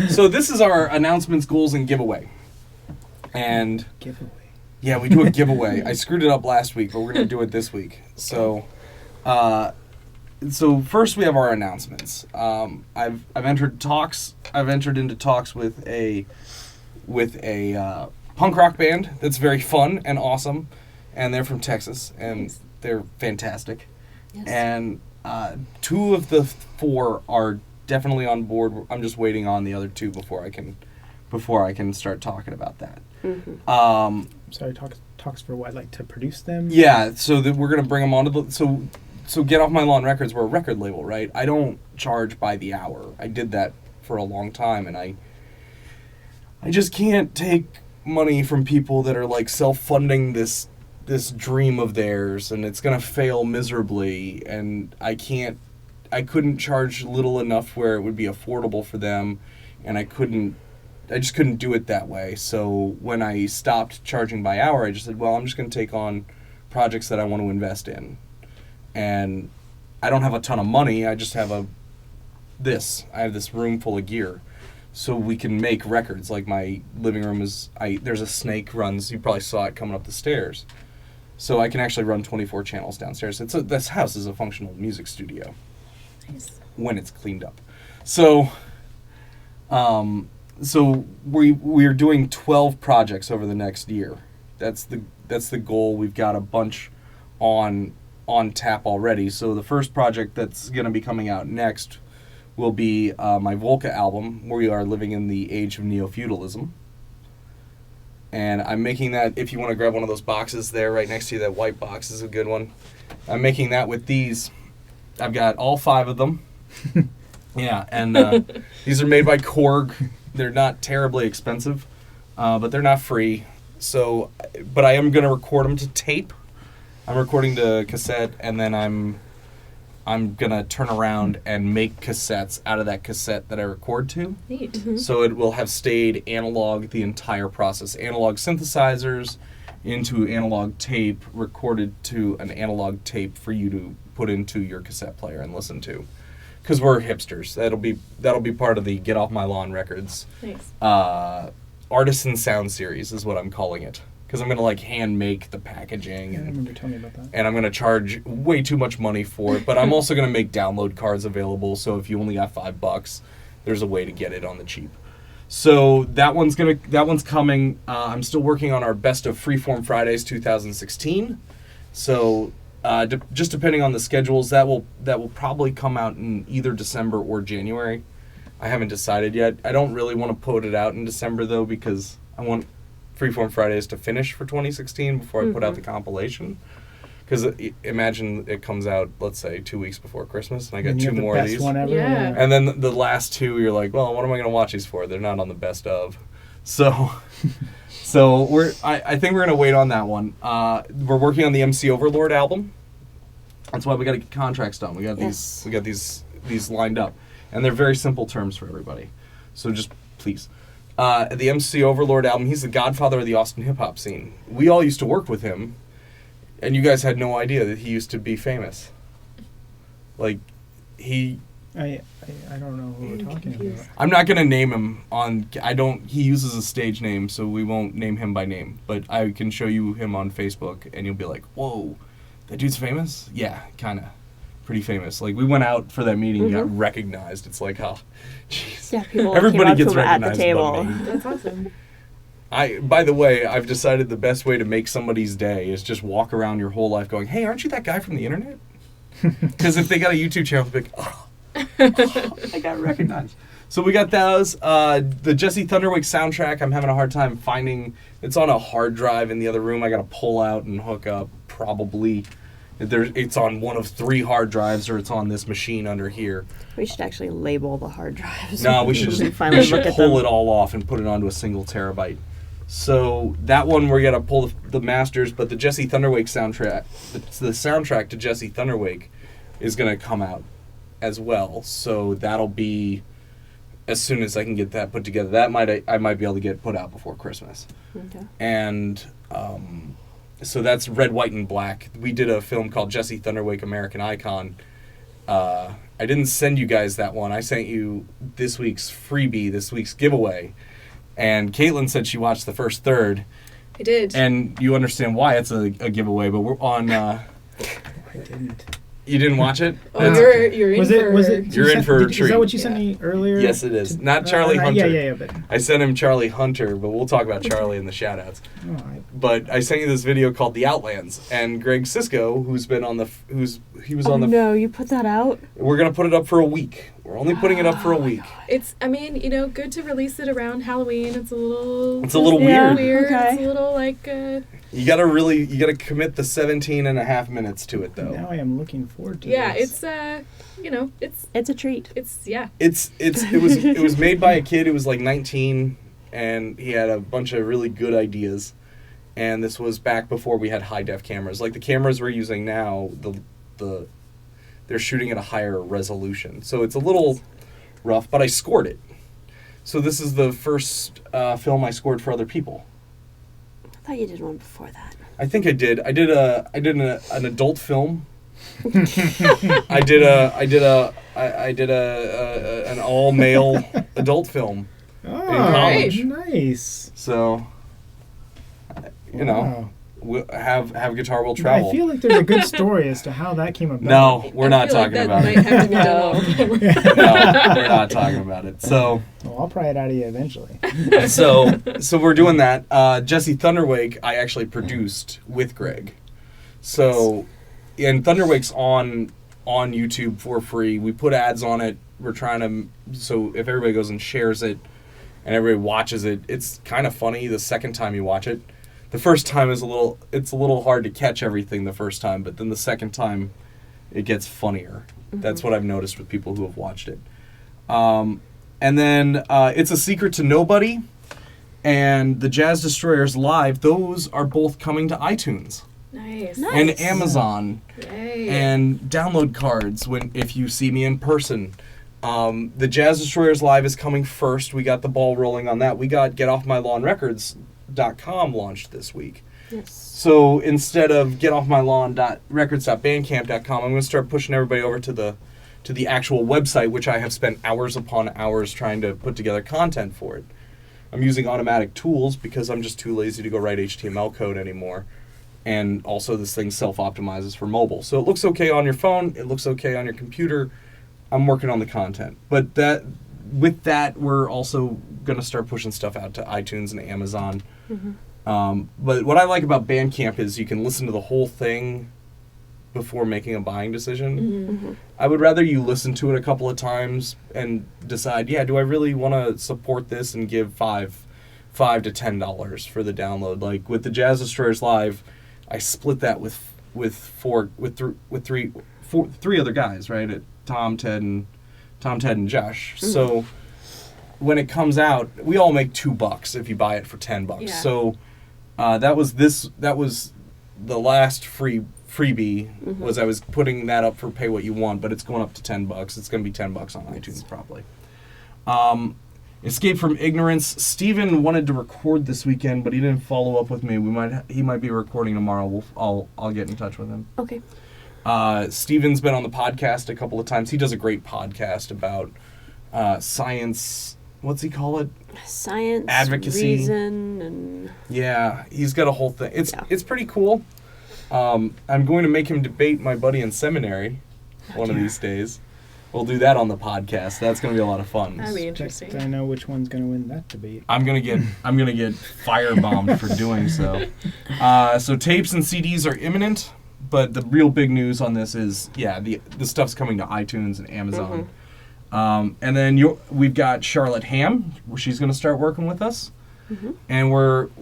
So this is our announcements, goals, and giveaway. And Giveaway. yeah, we do a giveaway. I screwed it up last week, but we're gonna do it this week. So, so first we have our announcements. I've entered talks. I've entered into talks with a punk rock band that's very fun and awesome, and they're from Texas, and Nice. they're fantastic. Yes. And 2 of the 4 are definitely on board. I'm just waiting on the other 2 before I can start talking about that. Mm-hmm. Sorry, talks for what? Like to produce them? Yeah, so that we're gonna bring them onto the so Get Off My Lawn Records. We're a record label, right? I don't charge by the hour. I did that for a long time, and I just can't take money from people that are like self-funding this dream of theirs, and it's gonna fail miserably. And I couldn't charge little enough where it would be affordable for them, and I just couldn't do it that way. So when I stopped charging by hour, I just said, well, I'm just going to take on projects that I want to invest in. And I don't have a ton of money. I just have I have this room full of gear. So we can make records. Like my living room there's a snake runs. You probably saw it coming up the stairs. So I can actually run 24 channels downstairs. This house is a functional music studio. Nice. When it's cleaned up. So we're doing 12 projects over the next year. That's the goal. We've got a bunch on tap already. So the first project that's going to be coming out next will be my Volca album. We are living in the age of Neo-Feudalism. And I'm making that, if you want to grab one of those boxes there right next to you, that white box is a good one. I'm making that with these. I've got all 5 of them. Yeah, and these are made by Korg. They're not terribly expensive, but they're not free. So, but I am going to record them to tape. I'm recording to cassette, and then I'm going to turn around and make cassettes out of that cassette that I record to. Neat. Mm-hmm. So it will have stayed analog the entire process. Analog synthesizers into analog tape, recorded to an analog tape for you to put into your cassette player and listen to. Because we're hipsters. That'll be part of the Get Off My Lawn Records Nice. Artisan sound series is what I'm calling it. Because I'm gonna hand make the packaging Yeah, I remember telling me about that. and I'm gonna charge way too much money for it. But I'm also gonna make download cards available. So if you only got $5, there's a way to get it on the cheap. So that one's coming. I'm still working on our Best of Freeform Fridays 2016. So. Just depending on the schedules, that will probably come out in either December or January. I haven't decided yet. I don't really want to put it out in December though, because I want Freeform Fridays to finish for 2016 before I put out the compilation. Because imagine it comes out, let's say, 2 weeks before Christmas, and I got And you 2 have the more of best these. one ever, Yeah. And then the last 2, you're like, well, what am I going to watch these for? They're not on the best of. So I think we're going to wait on that one. We're working on the MC Overlord album. That's why we got to get contracts done. We got these lined up, and they're very simple terms for everybody. So just please, the MC Overlord album. He's the godfather of the Austin hip hop scene. We all used to work with him, and you guys had no idea that he used to be famous. Like he. I don't know who we're talking about. I'm not gonna name him on. He uses a stage name, so we won't name him by name. But I can show you him on Facebook, and you'll be like, "Whoa, that dude's famous." Yeah, kind of, pretty famous. Like we went out for that meeting, got recognized. It's like, oh, jeez. Yeah, people Everybody came up gets to him at the recognized table. but me. That's awesome. By the way, I've decided the best way to make somebody's day is just walk around your whole life going, "Hey, aren't you that guy from the internet?" Because if they got a YouTube channel, they'll be like, "Oh, I got recognized." So we got those. The Jesse Thunderwake soundtrack, I'm having a hard time finding. It's on a hard drive in the other room. I got to pull out and hook up. Probably, it's on one of 3 hard drives, or it's on this machine under here. We should actually label the hard drives. No, we should just finally look at pull them. it all off and put it onto a single terabyte. So that one we're gonna pull the masters, but the Jesse Thunderwake soundtrack, the soundtrack to Jesse Thunderwake, is gonna come out as well. So that'll be as soon as I can get that put together. That I might be able to get put out before Christmas. Okay. And so that's Red, White, and Black. We did a film called Jesse Thunderwake, American Icon, I didn't send you guys that one. I sent you this week's freebie, this week's giveaway. And Caitlin said she watched the first third. I did. And you understand why it's a giveaway, but we're on... I didn't. You didn't watch it? Oh, That's- you're in Was for... it? You're in for a treat. Is that what you sent me earlier? Yes, it is. Not Charlie Hunter. Yeah, but... I sent him Charlie Hunter, but we'll talk about Charlie in the shoutouts. Oh, But I sent you this video called "The Outlands," and Greg Sisko, who's been on the, he was on the. No, you put that out? We're gonna put it up for a week. We're only putting it up for a week. It's, I mean, good to release it around Halloween. It's a little... It's a little Yeah. weird. Okay. It's a little, like... You gotta commit the 17 and a half minutes to it, though. now I am looking forward to yeah, this. it's... It's a treat. Yeah. It was made by a kid who was like 19, and he had a bunch of really good ideas. And this was back before we had high def cameras. Like the cameras we're using now, they're shooting at a higher resolution, so it's a little rough. But I scored it. So this is the first film I scored for other people. I thought you did one before that. I think I did. I did an adult film. I did an all male adult film. Oh, college. nice. So, Wow. we'll have Guitar Will But Travel. I feel like there's a good story as to how that came about. No, we're not I feel talking like about that it. might have to be done off camera. No, we're not talking about it. So, Well, I'll pry it out of you eventually. so we're doing that. Jesse Thunderwake, I actually produced with Greg. So, and Thunderwake's on YouTube for free. We put ads on it. We're trying to, so if everybody goes and shares it, and everybody watches it, it's kind of funny the second time you watch it. The first time is it's a little hard to catch everything the first time, but then the second time it gets funnier. That's what I've noticed with people who have watched it. And then It's a Secret to Nobody and the Jazz Destroyers Live, those are both coming to iTunes Nice. and Amazon Yay. and download cards if you see me in person. The Jazz Destroyers Live is coming first. We got the ball rolling on that. We got GetOffMyLawnRecords.com launched this week. Yes. So instead of GetOffMyLawn.Records.Bandcamp.com, I'm going to start pushing everybody over to the actual website, which I have spent hours upon hours trying to put together content for it. I'm using automatic tools because I'm just too lazy to go write HTML code anymore. And also this thing self-optimizes for mobile. So it looks okay on your phone. It looks okay on your computer. I'm working on the content. But with that, we're also going to start pushing stuff out to iTunes and Amazon. But what I like about Bandcamp is you can listen to the whole thing before making a buying decision. I would rather you listen to it a couple of times and decide, do I really want to support this and give $5 to $10 for the download? Like with the Jazz Destroyers Live, I split that with three other guys, right? Tom, Ted, and Josh. So when it comes out, we all make $2 if you buy it for $10. Yeah. So that was the last freebie was I was putting that up for pay what you want, but it's going up to $10. It's going to be $10 on iTunes probably. Escape from Ignorance. Steven wanted to record this weekend, but he didn't follow up with me. He might be recording tomorrow. I'll get in touch with him. Okay. Steven's been on the podcast a couple of times. He does a great podcast about science. What's he call it? Science, Advocacy. reason, and... Yeah, he's got a whole thing. It's pretty cool. I'm going to make him debate my buddy in seminary one of these days. We'll do that on the podcast. That's going to be a lot of fun. That'd be interesting. I know which one's going to win that debate. I'm gonna get firebombed for doing so. So tapes and CDs are imminent, but the real big news on this is the stuff's coming to iTunes and Amazon. And then we've got Charlotte Ham, where she's gonna start working with us, and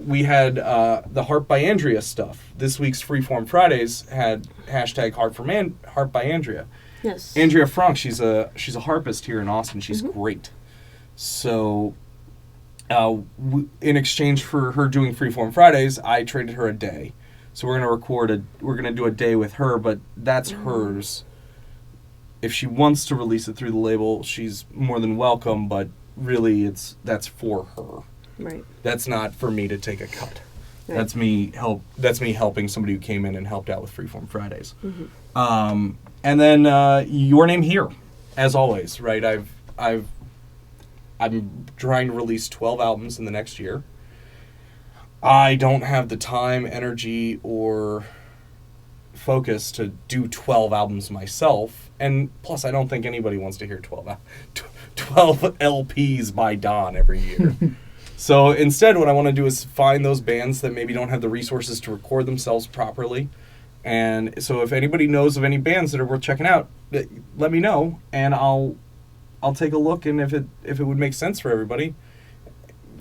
we had the Harp by Andrea stuff. This week's Freeform Fridays had hashtag Harp by Andrea. Yes. Andrea Frank, she's a harpist here in Austin. She's great. So, in exchange for her doing Freeform Fridays, I traded her a day. So we're gonna do a day with her, but that's hers. If she wants to release it through the label, she's more than welcome. But really, that's for her. Right. That's not for me to take a cut. Right. That's me helping somebody who came in and helped out with Freeform Fridays. Mm-hmm. And then your name here, as always, right? I'm trying to release 12 albums in the next year. I don't have the time, energy, or focus to do 12 albums myself, and plus I don't think anybody wants to hear 12 LPs by Don every year. So instead what I want to do is find those bands that maybe don't have the resources to record themselves properly, and so if anybody knows of any bands that are worth checking out, let me know, and I'll take a look, and if it would make sense for everybody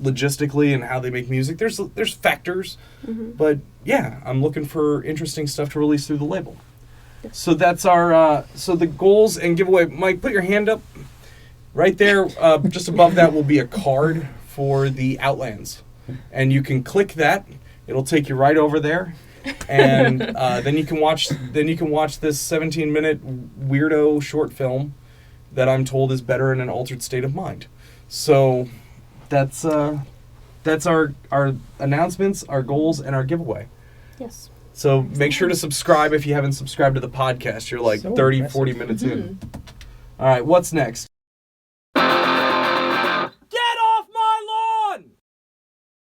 logistically and how they make music, there's factors, but yeah, I'm looking for interesting stuff to release through the label. So that's our so the goals and giveaway. Mike, put your hand up. Right there, just above that will be a card for the Outlands, and you can click that. It'll take you right over there, and then you can watch this 17-minute weirdo short film that I'm told is better in an altered state of mind. So that's our announcements, our goals, and our giveaway. Yes. So make sure to subscribe if you haven't subscribed to the podcast. You're like So 30, impressive. 40 minutes in. All right, what's next?